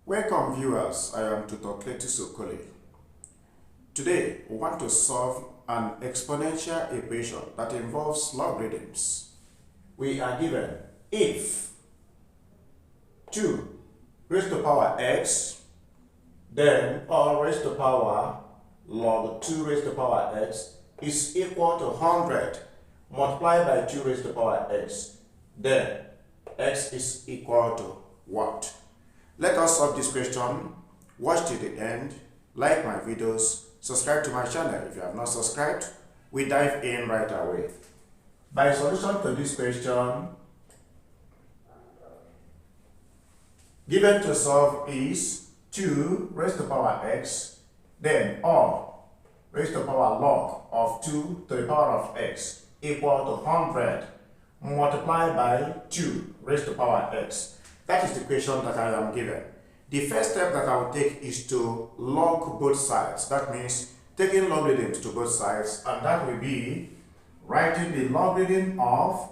Welcome viewers, I am Tutor Cletus Okole. Today we want to solve an exponential equation that involves logarithms. We are given if 2 raised to power x, then or raised to power log 2 raised to power x is equal to 100 multiplied by 2 raised to power x, then x is equal to what? Let us solve this question. Watch till the end, like my videos, subscribe to my channel if you have not subscribed. We dive in right away. My solution to this question given to solve is 2 raised to power x, then or raised to power log of 2 to the power of x equal to 100 multiplied by 2 raised to power x. That is the question that I am given. The first step that I will take is to log both sides. That means taking logarithms to both sides, and that will be writing the logarithm of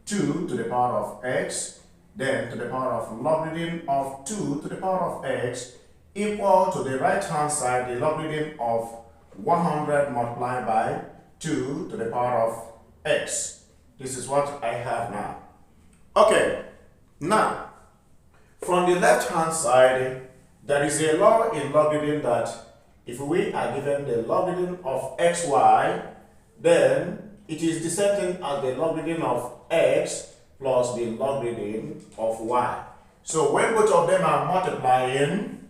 2 to the power of x, then to the power of logarithm of 2 to the power of x equal to the right hand side, the logarithm of 100 multiplied by 2 to the power of x. This is what I have now. Okay, now from the left hand side, there is a law in logarithm that if we are given the logarithm of xy, then it is the same thing as the logarithm of x plus the logarithm of y. So when both of them are multiplying,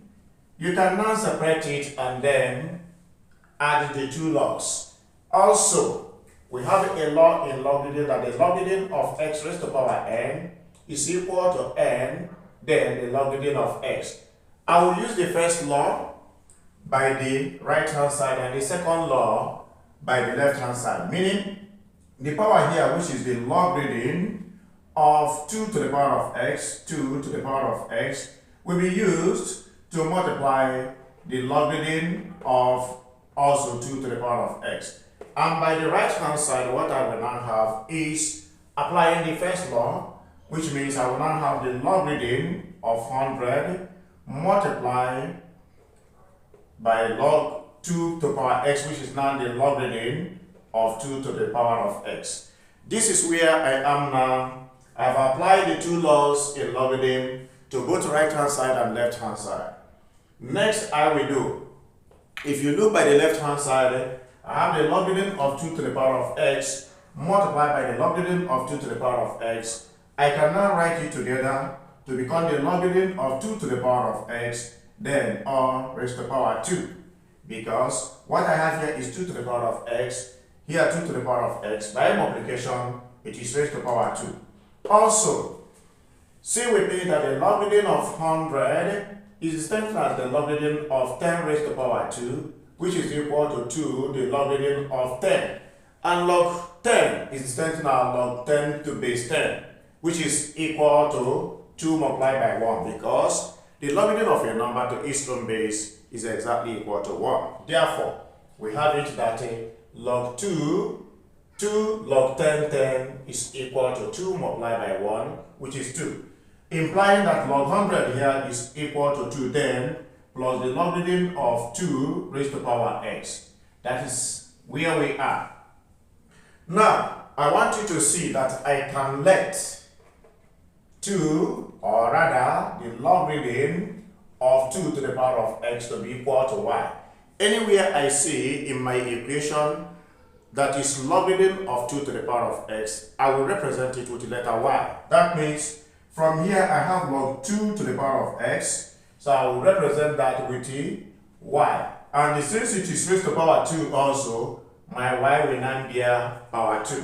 you can now separate it and then add the two logs. Also, we have a law in logarithm that the logarithm of x raised to power n is equal to n, then the logarithm of x. I will use the first law by the right hand side and the second law by the left hand side, meaning the power here, which is the logarithm of 2 to the power of x, 2 to the power of x, will be used to multiply the logarithm of also 2 to the power of x. And by the right hand side, what I will now have is applying the first law, which means I will now have the logarithm of 100 multiplied by log 2 to the power x, which is now the logarithm of 2 to the power of x. This is where I am now. I have applied the two laws in logarithm to both right hand side and left hand side. Next I will do, if you look by the left hand side, I have the logarithm of 2 to the power of x multiplied by the logarithm of 2 to the power of x. I can now write it together to become the logarithm of 2 to the power of x, then or raised to the power 2. Because what I have here is 2 to the power of x, here 2 to the power of x. By multiplication, it is raised to the power 2. Also, see with me that the logarithm of 100 is the same as the logarithm of 10 raised to the power 2, which is equal to 2, the logarithm of 10. And log 10 is the same as log 10 to base 10, which is equal to 2 multiplied by 1, because the logarithm of a number to its own base is exactly equal to 1. Therefore, we have it that log 2 log 10 is equal to 2 multiplied by 1, which is 2. Implying that log 100 here is equal to 2 10 plus the logarithm of 2 raised to the power x. That is where we are. Now, I want you to see that I can let 2, or rather the logarithm of 2 to the power of x to be equal to y. Anywhere I see in my equation that is logarithm of 2 to the power of x, I will represent it with the letter y. That means from here I have log 2 to the power of x, so I will represent that with the y. And since it is raised to power 2 also, my y will now be power 2.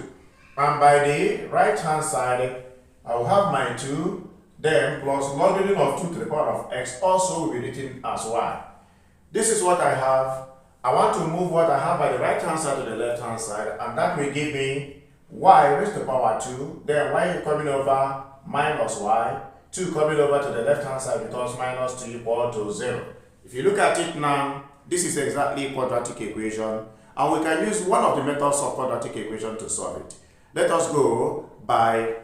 And by the right hand side, I will have my 2, then plus logarithm of 2 to the power of x also will be written as y. This is what I have. I want to move what I have by the right hand side to the left hand side, and that will give me y raised to the power 2, then y coming over minus y, 2 coming over to the left hand side becomes minus 2 equal to 0. If you look at it now, this is exactly a quadratic equation, and we can use one of the methods of quadratic equation to solve it. Let us go by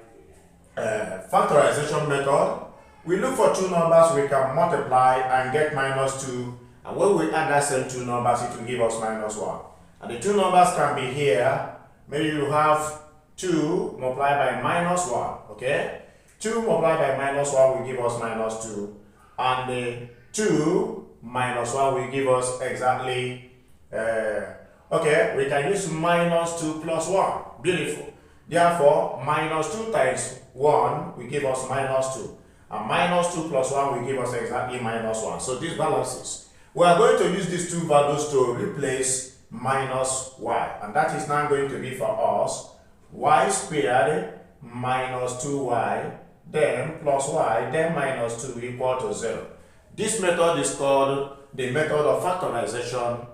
factorization method, We look for two numbers we can multiply and get minus 2, and when we add that same two numbers, it will give us minus 1. And the two numbers can be here. Maybe you have 2 multiplied by minus 1, okay? 2 multiplied by minus 1 will give us minus 2, and the 2 minus 1 will give us exactly, okay, we can use minus 2 plus 1. Beautiful. Therefore, minus 2 times 1 will give us minus 2. And minus 2 plus 1 will give us exactly minus 1. So this balances. We are going to use these two values to replace minus y. And that is now going to be for us y squared minus 2y, then plus y, then minus 2 equal to 0. This method is called the method of factorization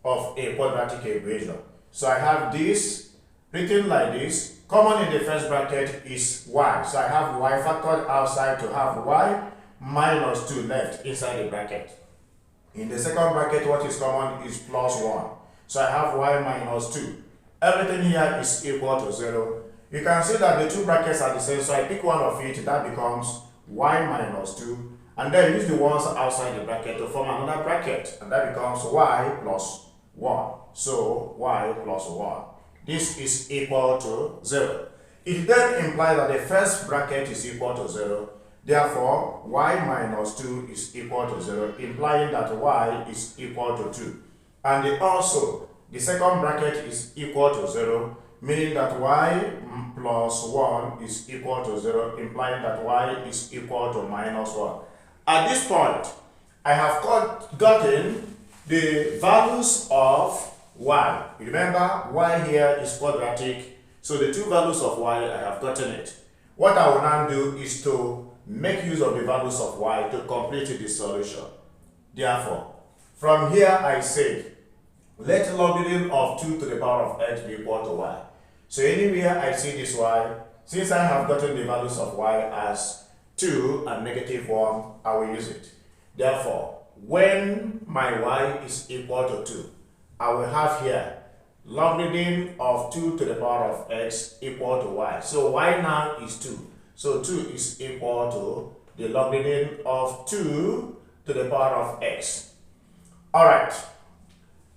of a quadratic equation. So I have this written like this. Common in the first bracket is y. So I have y factored outside to have y minus 2 left inside the bracket. In the second bracket, what is common is plus 1. So I have y minus 2. Everything here is equal to 0. You can see that the two brackets are the same, so I pick one of it, that becomes y minus 2. And then use the ones outside the bracket to form another bracket, and that becomes y plus 1. So y plus 1. This is equal to 0. It then implies that the first bracket is equal to 0. Therefore, y minus 2 is equal to 0, implying that y is equal to 2. And also, the second bracket is equal to 0, meaning that y plus 1 is equal to 0, implying that y is equal to minus 1. At this point, I have gotten the values of y. Remember, y here is quadratic, so the two values of y, I have gotten it. What I will now do is to make use of the values of y to complete the solution. Therefore, from here I say, let logarithm of 2 to the power of x be equal to y. So anywhere I see this y, since I have gotten the values of y as 2 and negative 1, I will use it. Therefore, when my y is equal to 2, I will have here logarithm of 2 to the power of x equal to y. So y now is 2. So 2 is equal to the logarithm of 2 to the power of x. Alright.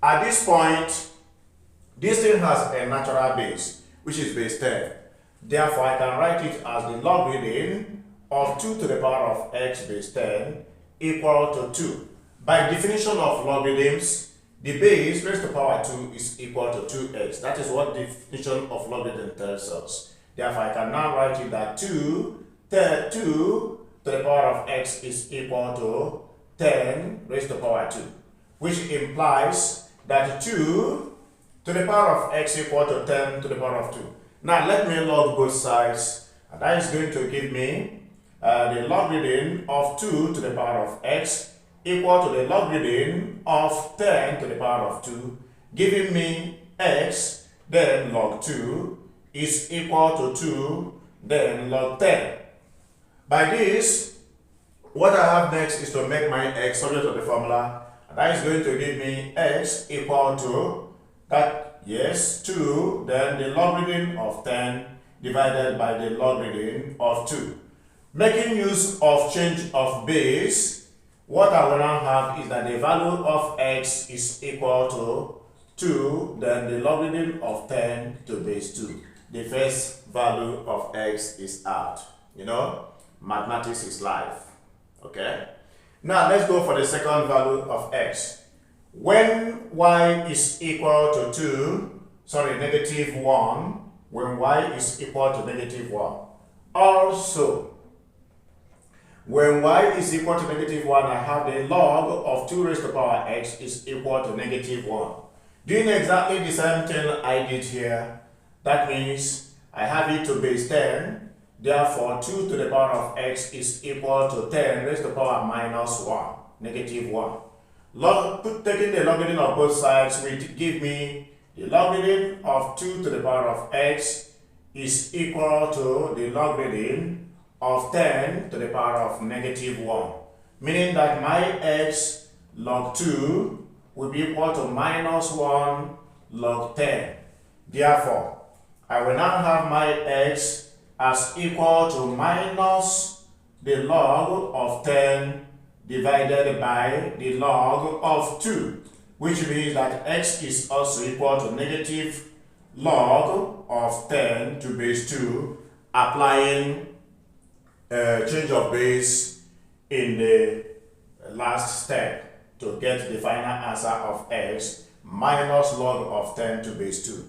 At this point, this thing has a natural base, which is base 10. Therefore, I can write it as the logarithm of 2 to the power of x base 10 equal to 2. By definition of logarithms, the base raised to the power 2 is equal to 2x. That is what the definition of logarithm tells us. Therefore, I can now write it that 2 to the power of x is equal to 10 raised to the power 2, which implies that 2 to the power of x equal to 10 to the power of 2. Now, let me log both sides, and that is going to give me the logarithm of 2 to the power of x equal to the logarithm of 10 to the power of 2, giving me x, then log 2 is equal to 2, then log 10. By this, what I have next is to make my x subject to the formula, and that is going to give me x equal to that, yes, 2, then the logarithm of 10 divided by the logarithm of 2. Making use of change of base, what I will now have is that the value of x is equal to 2, then the logarithm of 10 to base 2. The first value of x is out. You know, mathematics is life. Okay? Now let's go for the second value of x. When y is equal to negative 1, when y is equal to negative 1. Also, when y is equal to negative 1, I have the log of 2 raised to the power x is equal to negative 1. Doing exactly the same thing I did here, that means I have it to base 10, therefore 2 to the power of x is equal to 10 raised to the power minus 1, negative 1. Taking the logarithm of both sides will give me the logarithm of 2 to the power of x is equal to the logarithm of 10 to the power of negative 1, meaning that my x log 2 will be equal to minus 1 log 10. Therefore, I will now have my x as equal to minus the log of 10 divided by the log of 2, which means that x is also equal to negative log of 10 to base 2, applying change of base in the last step to get the final answer of x minus log of 10 to base 2.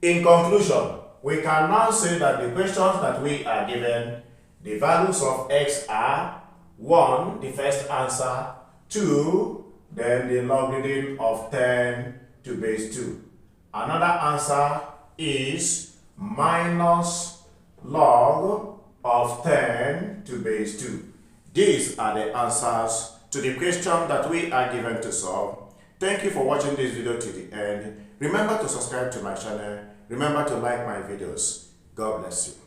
In conclusion, we can now say that the questions that we are given, the values of x are 1, the first answer, 2, then the logarithm of 10 to base 2. Another answer is minus log of 10 to base 2. These are the answers to the question that we are given to solve. Thank you for watching this video to the end. Remember to subscribe to my channel. Remember to like my videos. God bless you.